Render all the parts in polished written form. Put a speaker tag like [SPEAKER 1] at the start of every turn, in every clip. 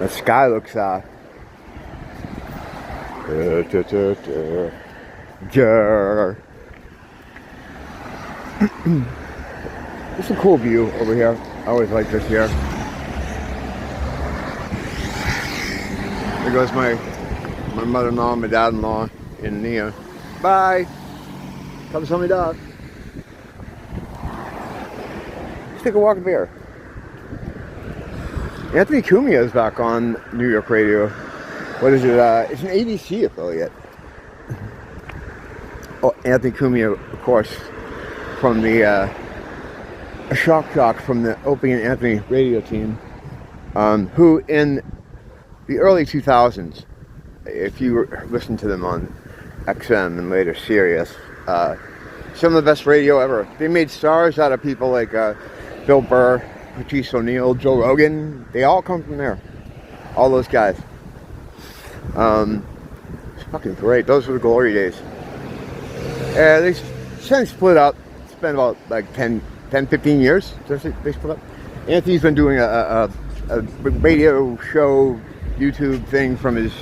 [SPEAKER 1] The sky looks it's a cool view over here. I always like this here. There goes my mother-in-law and my dad-in-law in Nia. Bye. Come tell me dog. Let's take a walk up here. Anthony Cumia is back on New York radio. What is it? It's an ABC affiliate. Oh, Anthony Cumia, of course, from the Shock from the Opie and Anthony radio team, who in the early 2000s, if you listen to them on XM and later Sirius, some of the best radio ever. They made stars out of people like Bill Burr, Patrice O'Neill, Joe Rogan. They all come from there. All those guys. It's fucking great. Those were the glory days. They since split up. It's been about like 10, 15 years since they split up. Anthony's been doing a radio show, YouTube thing from his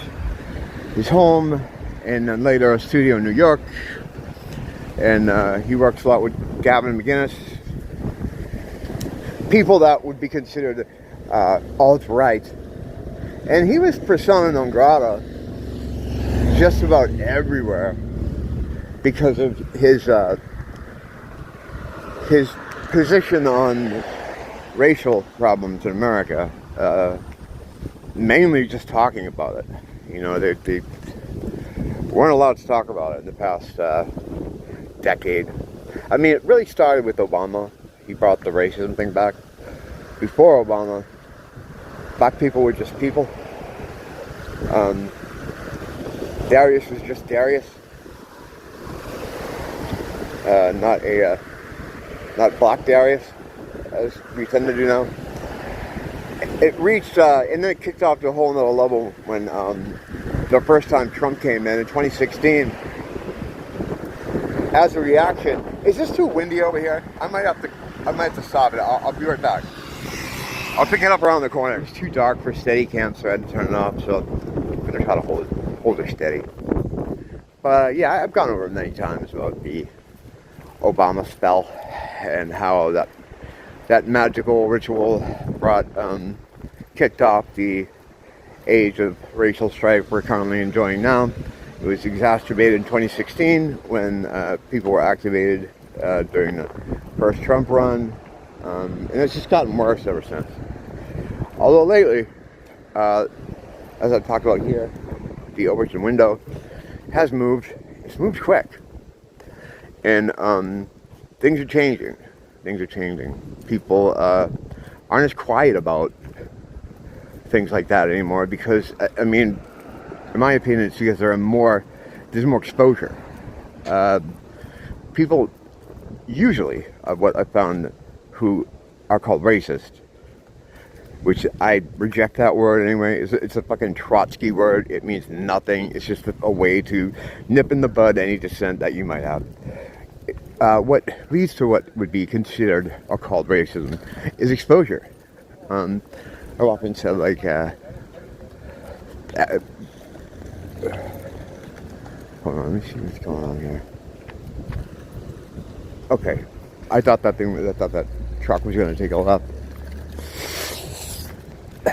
[SPEAKER 1] home, and then later a studio in New York. And he works a lot with Gavin McInnes. People that would be considered alt-right. And he was persona non grata just about everywhere because of his position on racial problems in America. Mainly just talking about it. You know, they weren't allowed to talk about it in the past decade. I mean, it really started with Obama. He brought the racism thing back. Before Obama, black people were just people. Darius was just Darius. Not Black Darius, as we tend to do now. It reached, and then it kicked off to a whole nother level when the first time Trump came in 2016. As a reaction, is this too windy over here? I might have to stop it. I'll be right back. I'll pick it up around the corner. It's too dark for Steadicam, so I had to turn it off. So I'm gonna try to hold it steady. But yeah, I've gone over it many times about the Obama spell and how that magical ritual kicked off the age of racial strife we're currently enjoying now. It was exacerbated in 2016 when people were activated during the first Trump run, and it's just gotten worse ever since. Although lately, as I talked about here, the Overton window has moved. It's moved quick, and things are changing. Things are changing. People aren't as quiet about things like that anymore because, I mean, in my opinion, it's because there's more exposure. People usually, what I found, who are called racist, which I reject that word anyway. It's a fucking Trotsky word. It means nothing. It's just a way to nip in the bud any dissent that you might have. What leads to what would be considered or called racism is exposure. I've often said, like, hold on, let me see what's going on here. Okay, I thought that truck was going to take a left.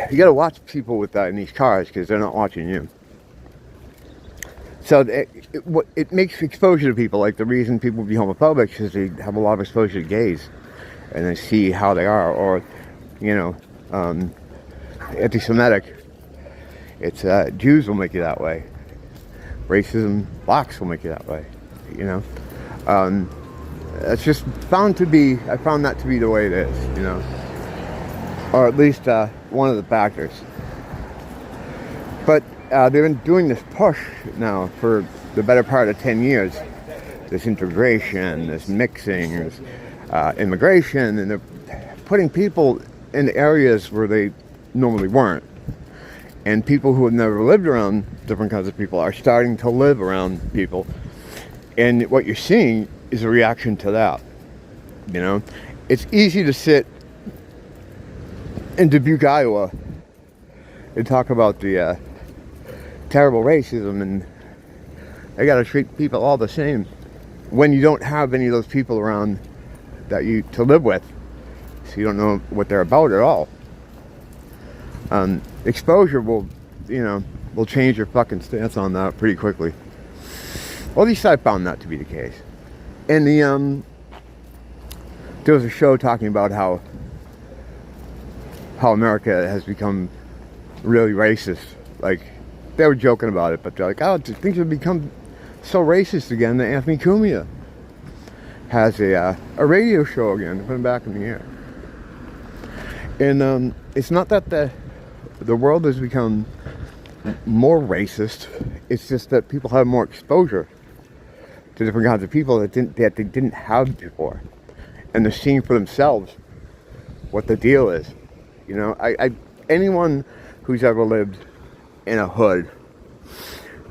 [SPEAKER 1] You got to watch people with in these cars because they're not watching you. So it makes exposure to people, like the reason people be homophobic is they have a lot of exposure to gays, and they see how they are, or anti-Semitic. It's Jews will make you that way. Racism, blacks will make you that way. It's just found to be. I found that to be the way it is. Or at least one of the factors. But they've been doing this push now for the better part of 10 years. This integration, this mixing, this immigration, and they're putting people in areas where they normally weren't. And people who have never lived around different kinds of people are starting to live around people. And what you're seeing is a reaction to that. It's easy to sit in Dubuque, Iowa, They talk about the terrible racism, and they gotta treat people all the same when you don't have any of those people around that you to live with, so you don't know what they're about at all. Exposure will, will change your fucking stance on that pretty quickly. Well, at least I found that to be the case. And there was a show talking about how America has become really racist. Like, they were joking about it, but they're like, oh, things have become so racist again that Anthony Cumia has a radio show again to put him back in the air. And it's not that the world has become more racist. It's just that people have more exposure to different kinds of people that they didn't have before, and they're seeing for themselves what the deal is. Anyone who's ever lived in a hood,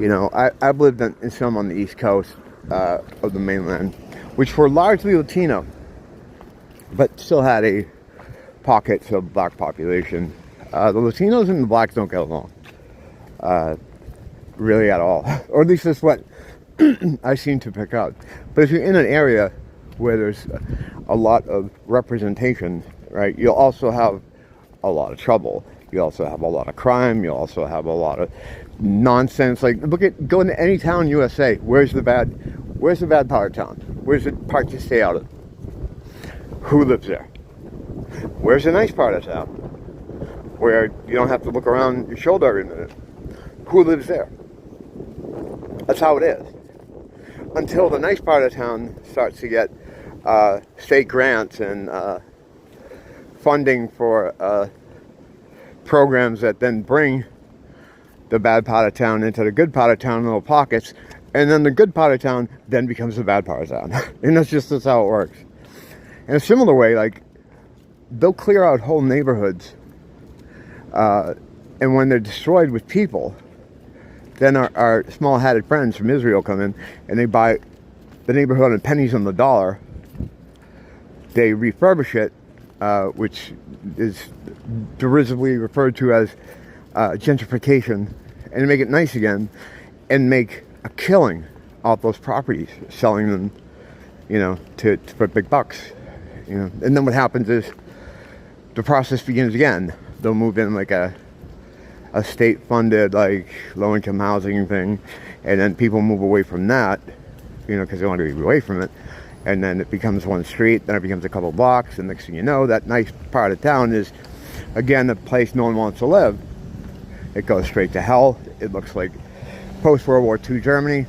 [SPEAKER 1] I've lived in some on the East Coast of the mainland, which were largely Latino, but still had a pockets of black population. The Latinos and the blacks don't get along, really at all, or at least that's what I seem to pick out. But if you're in an area where there's a lot of representation, right, you'll also have a lot of trouble. You also have a lot of crime. You also have a lot of nonsense. Like, go into any town in USA. Where's the bad part of town? Where's the part you stay out of? Who lives there? Where's the nice part of town, where you don't have to look around your shoulder every minute? Who lives there? That's how it is. Until the nice part of town starts to get state grants and funding for programs that then bring the bad part of town into the good part of town in little pockets, and then the good part of town then becomes the bad part of town. And that's how it works. In a similar way, like, they'll clear out whole neighborhoods, and when they're destroyed with people, then our small-hatted friends from Israel come in and they buy the neighborhood at pennies on the dollar. They refurbish it, which is derisively referred to as gentrification, and make it nice again, and make a killing off those properties, selling them, for big bucks, And then what happens is the process begins again. They'll move in like a state-funded, like, low-income housing thing, and then people move away from that, because they want to be away from it, and then it becomes one street, then it becomes a couple blocks, and next thing you know, that nice part of town is, again, the place no one wants to live. It goes straight to hell. It looks like post-World War II Germany,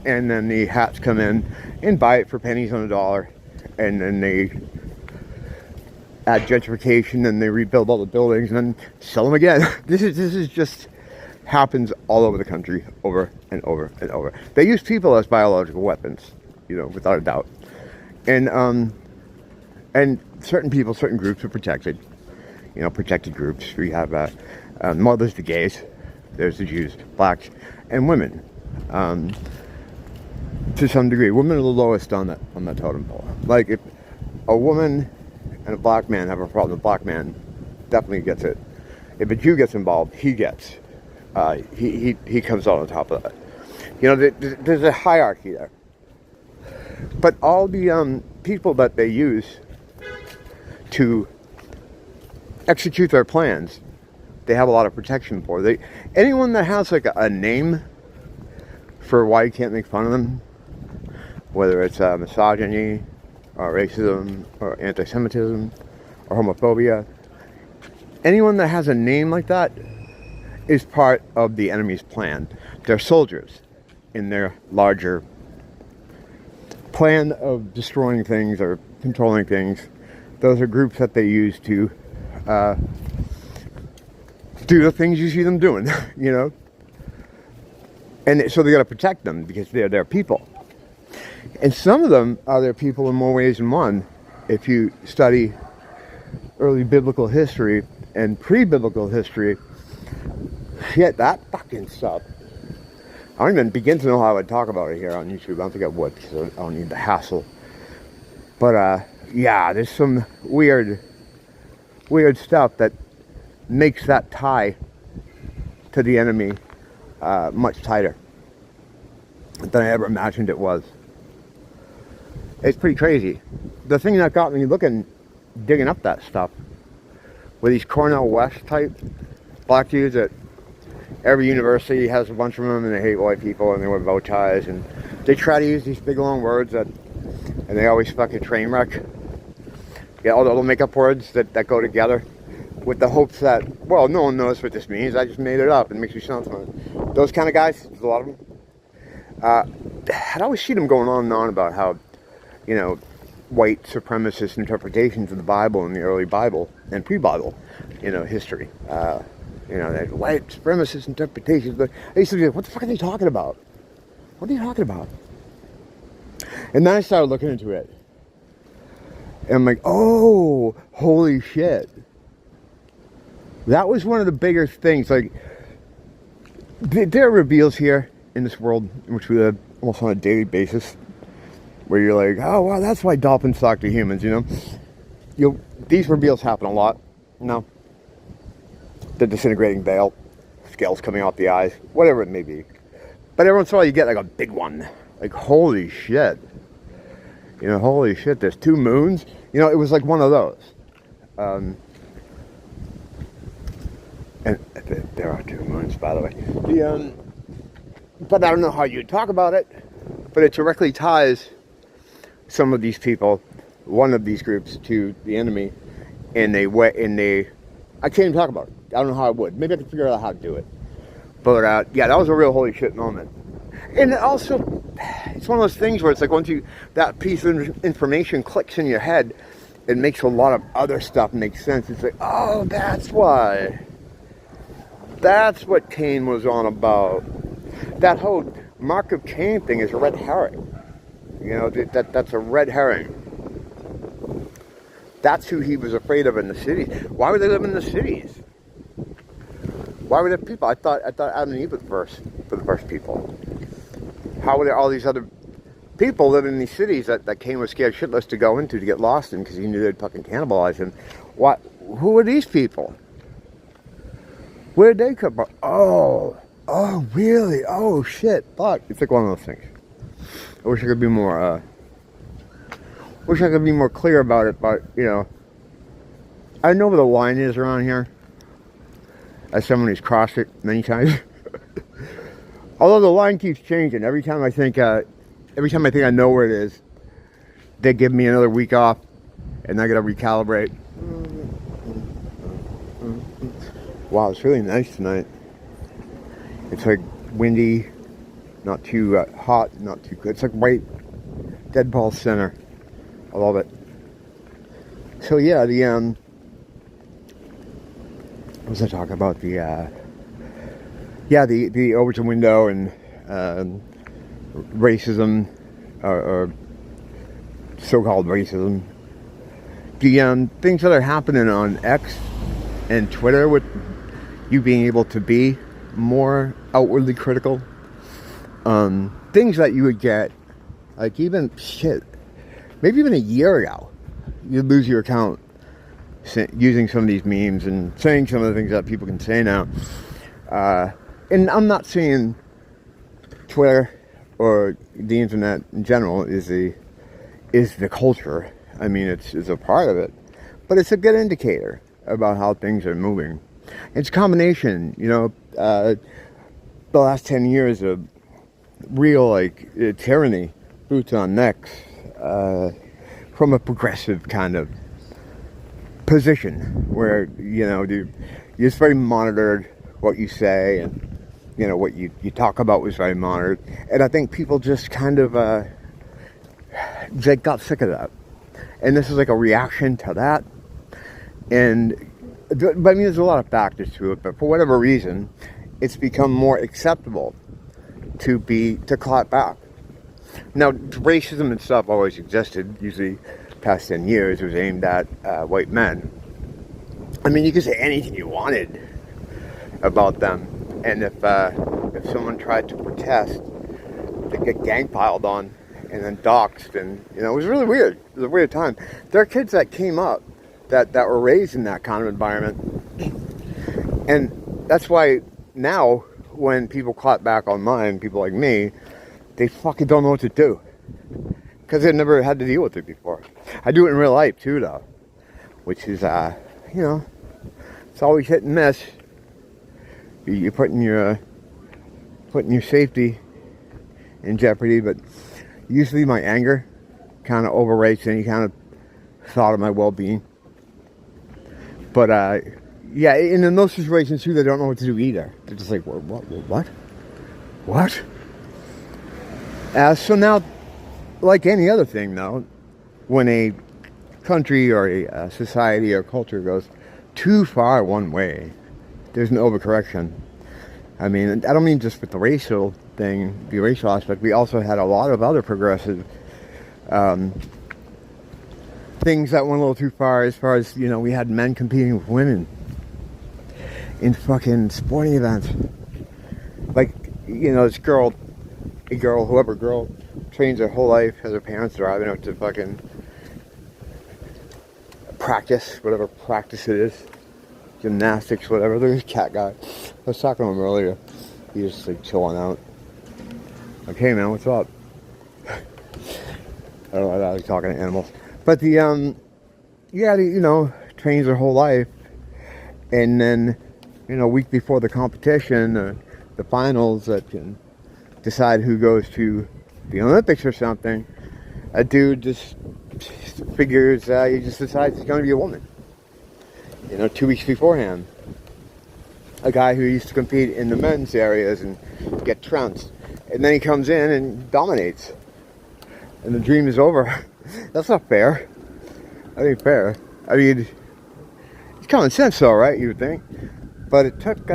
[SPEAKER 1] and then the hats come in and buy it for pennies on the dollar, and then they add gentrification, and they rebuild all the buildings, and then sell them again. This is just happens all over the country, over and over and over. They use people as biological weapons, without a doubt. And certain people, certain groups are protected. Protected groups. We have there's the gays, there's the Jews, blacks, and women. To some degree, women are the lowest on that totem pole. Like, if a woman and a black man have a problem, the black man definitely gets it. If a Jew gets involved, he gets. He comes out on top of that. There's a hierarchy there. But all the people that they use to execute their plans, they have a lot of protection for. Anyone that has like a name for why you can't make fun of them, whether it's misogyny, or racism, or anti-Semitism, or homophobia, anyone that has a name like that is part of the enemy's plan. They're soldiers in their larger plan of destroying things or controlling things. Those are groups that they use to do the things you see them doing, And so they got to protect them because they're their people. And some of them are their people in more ways than one. If you study early biblical history and pre-biblical history, shit, that fucking stuff. I don't even begin to know how I would talk about it here on YouTube. I don't think I would, because I don't need the hassle. But, yeah, there's some weird stuff that makes that tie to the enemy much tighter than I ever imagined it was. It's pretty crazy. The thing that got me digging up that stuff, were these Cornell West type black dudes that every university has a bunch of them, and they hate white people, and they wear bow ties, and they try to use these big long words and they always fucking train wreck. Yeah, all the little makeup words that go together with the hopes that, well, no one knows what this means, I just made it up, and it makes me sound fun. Those kind of guys, there's a lot of them. I'd always see them going on and on about how, you know, white supremacist interpretations of the Bible and the early Bible and pre-Bible, you know, history. You know, that white supremacist interpretations. But I used to be like, what the fuck are they talking about? What are you talking about? And then I started looking into it. And I'm like, oh, holy shit. That was one of the bigger things. Like, there are reveals here in this world in which we live almost on a daily basis, where you're like, oh, well, that's why dolphins talk to humans, you know? These reveals happen a lot. No. The disintegrating veil, scales coming out the eyes, whatever it may be. But every once in a while you get like a big one. Like, holy shit. You know, holy shit, there's 2 moons. You know, it was like one of those. And there are 2 moons, by the way. But I don't know how you talk about it, but it directly ties some of these people, one of these groups, to the enemy, and I can't even talk about it. I don't know how I would. Maybe I could figure out how to do it. But yeah, that was a real holy shit moment. And also, it's one of those things where it's like once that piece of information clicks in your head, it makes a lot of other stuff make sense. It's like, oh, that's why. That's what Cain was on about. That whole Mark of Cain thing is a red herring. You know, that's a red herring. That's who he was afraid of in the cities. Why would they live in the cities? Why were there people? I thought Adam and Eve were the first people. How were there all these other people living in these cities that Cain was scared shitless to go into, to get lost in, because he knew they'd fucking cannibalize him? What? Who were these people? Where did they come from? Oh, really? Oh, shit. Fuck. It's like one of those things. I wish I could be more, clear about it, but, you know, I know where the line is around here, as someone who's crossed it many times. Although the line keeps changing. Every time I think I know where it is, they give me another week off, and I gotta recalibrate. Wow, it's really nice tonight. It's like windy, not too hot, not too good. It's like right dead ball center. I love it. So yeah, what was I talking about? The Overton window and racism, or so-called racism. The things that are happening on X and Twitter with you being able to be more outwardly critical. Things that you would get, like even maybe even a year ago, you'd lose your account using some of these memes and saying some of the things that people can say now. And I'm not saying Twitter or the internet in general is the culture. I mean, it's a part of it, but it's a good indicator about how things are moving. It's a combination, you know, the last 10 years of real, tyranny, boots on necks, from a progressive kind of position where, you know, it's very monitored what you say, and, you know, what you talk about was very monitored. And I think people just kind of, they got sick of that. And this is like a reaction to that. But I mean, there's a lot of factors to it, but for whatever reason, it's become more acceptable to clap back. Now, racism and stuff always existed. Usually, past 10 years, it was aimed at white men. I mean, you could say anything you wanted about them, and if someone tried to protest, they'd get gang piled on and then doxxed, and, you know, it was really weird. It was a weird time. There are kids that came up that were raised in that kind of environment, and that's why now, when people clap back online, people like me, they fucking don't know what to do. Because they've never had to deal with it before. I do it in real life too, though. Which is, you know, it's always hit and miss. You're putting your safety in jeopardy, but usually my anger kind of overrates any kind of thought of my well-being. But, yeah, and in those situations too, they don't know what to do either. They're just like, what? So now, like any other thing, though, when a country or a society or culture goes too far one way, there's an overcorrection. I mean, I don't mean just with the racial thing, the racial aspect. We also had a lot of other progressive things that went a little too far, as you know, we had men competing with women in fucking sporting events. Like, you know, this girl trains her whole life, has her parents driving her to fucking practice, whatever practice it is, gymnastics, whatever. There's a cat guy. I was talking to him earlier. He was just like chilling out. Like, hey man, what's up? I don't know, I like talking to animals. But the, you know, trains her whole life. And then, you know, a week before the competition, the finals that can decide who goes to the Olympics or something, a dude just figures, he just decides he's going to be a woman. You know, 2 weeks beforehand. A guy who used to compete in the men's areas and get trounced. And then he comes in and dominates. And the dream is over. That's not fair. That ain't fair. I mean, it's common sense though, right? You would think. But it took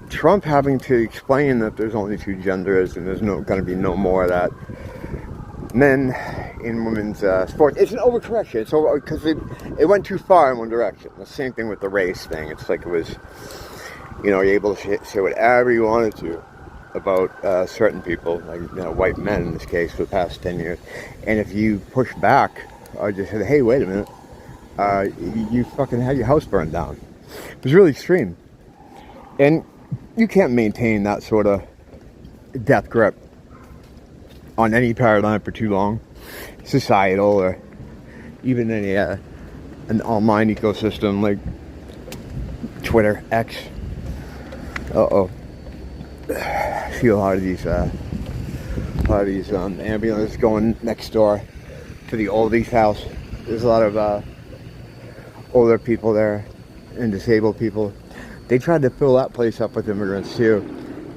[SPEAKER 1] Trump having to explain that there's only two genders and there's going to be no more of that. Men in women's sports. It's an overcorrection. It's over because it went too far in one direction. The same thing with the race thing. It's like it was, you know, you're able to say whatever you wanted to about certain people, like, you know, white men in this case, for the past 10 years. And if you push back or just said, hey, wait a minute, you fucking had your house burned down. It was really extreme. And you can't maintain that sort of death grip on any paradigm for too long, societal or even any an online ecosystem like Twitter, X. I see a lot of these ambulances going next door to the oldies house. There's a lot of older people there and disabled people. They tried to fill that place up with immigrants too,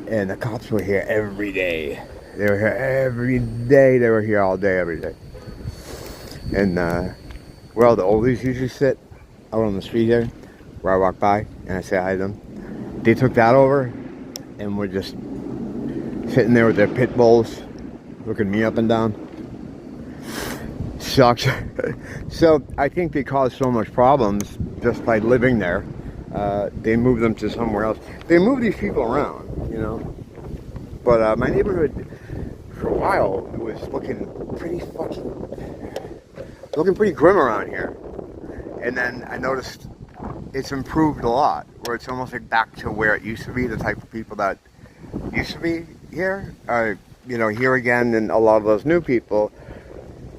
[SPEAKER 1] and the cops were here every day. They were here every day. They were here all day, every day. And where all the oldies usually sit, out on the street here, where I walk by and I say hi to them, they took that over and were just sitting there with their pit bulls, looking me up and down. Sucks. So I think they caused so much problems just by living there. They moved them to somewhere else. They moved these people around, you know. But my neighborhood, for a while, it was looking pretty grim around here. And then I noticed it's improved a lot, where it's almost like back to where it used to be. The type of people that used to be here are, you know, here again, and a lot of those new people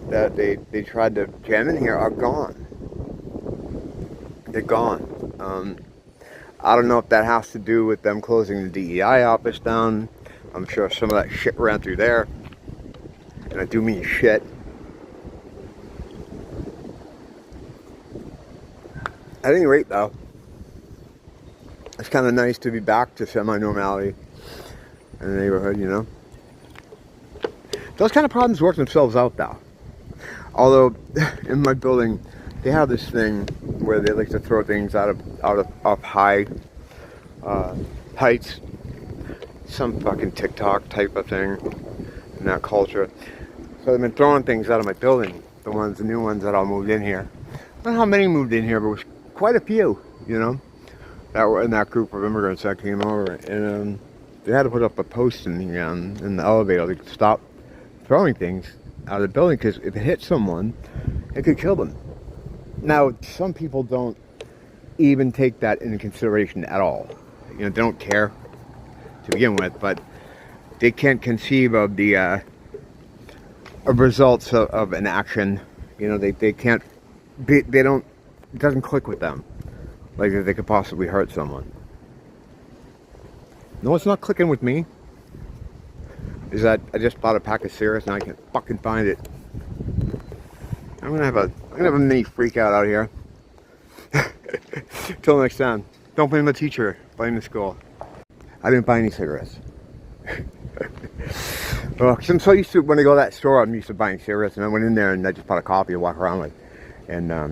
[SPEAKER 1] that they tried to jam in here are gone. They're gone. I don't know if that has to do with them closing the DEI office down. I'm sure some of that shit ran through there. And I do mean shit. At any rate, though, it's kind of nice to be back to semi-normality in the neighborhood, you know. Those kind of problems work themselves out, though. Although, in my building, they have this thing where they like to throw things out of high heights. Some fucking TikTok type of thing in that culture. So they've been throwing things out of my building. The new ones that all moved in here. I don't know how many moved in here, but it was quite a few, you know, that were in that group of immigrants that came over. And they had to put up a post in the elevator to stop throwing things out of the building, because if it hit someone, it could kill them. Now, some people don't even take that into consideration at all. You know, they don't care. to begin with, but they can't conceive of the of results of an action. You know, they can't, they don't, it doesn't click with them like that they could possibly hurt someone. No, it's not clicking with me. Is that I just bought a pack of cigarettes and I can't fucking find it. I'm gonna have a mini freak out here. Till next time. Don't blame the teacher, blame the school. I didn't buy any cigarettes. Well, cause I'm so used to, when I go to that store, I'm used to buying cigarettes, and I went in there and I just bought a coffee to walk around with. And I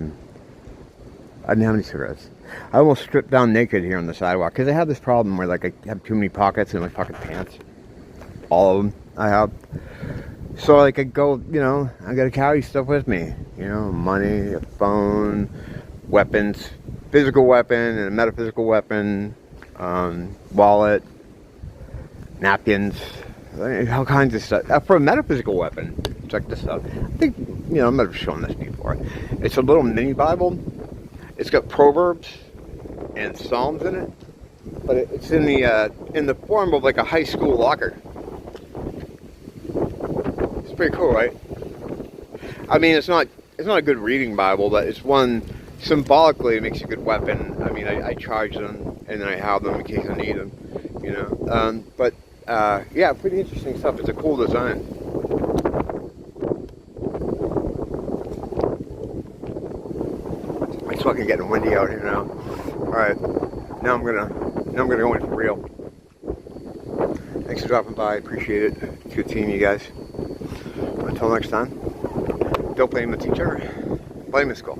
[SPEAKER 1] didn't have any cigarettes. I almost stripped down naked here on the sidewalk because I have this problem where like I have too many pockets in my fucking pants. All of them I have. So like I go, you know, I gotta carry stuff with me. You know, money, a phone, weapons, physical weapon and a metaphysical weapon, wallet, napkins, all kinds of stuff. For a metaphysical weapon, check this out. I think, you know, I might have shown this before. It's a little mini Bible. It's got Proverbs and Psalms in it, but it's in the form of like a high school locker. It's pretty cool, right? I mean, it's not a good reading Bible, but it's one symbolically it makes a good weapon. I mean, I charge them and then I have them in case I need them, you know. Yeah, pretty interesting stuff. It's a cool design. It's fucking getting windy out here now. All right, now I'm gonna go in for real. Thanks for dropping by. Appreciate it. Good seeing you guys. Until next time, don't blame the teacher, blame the school.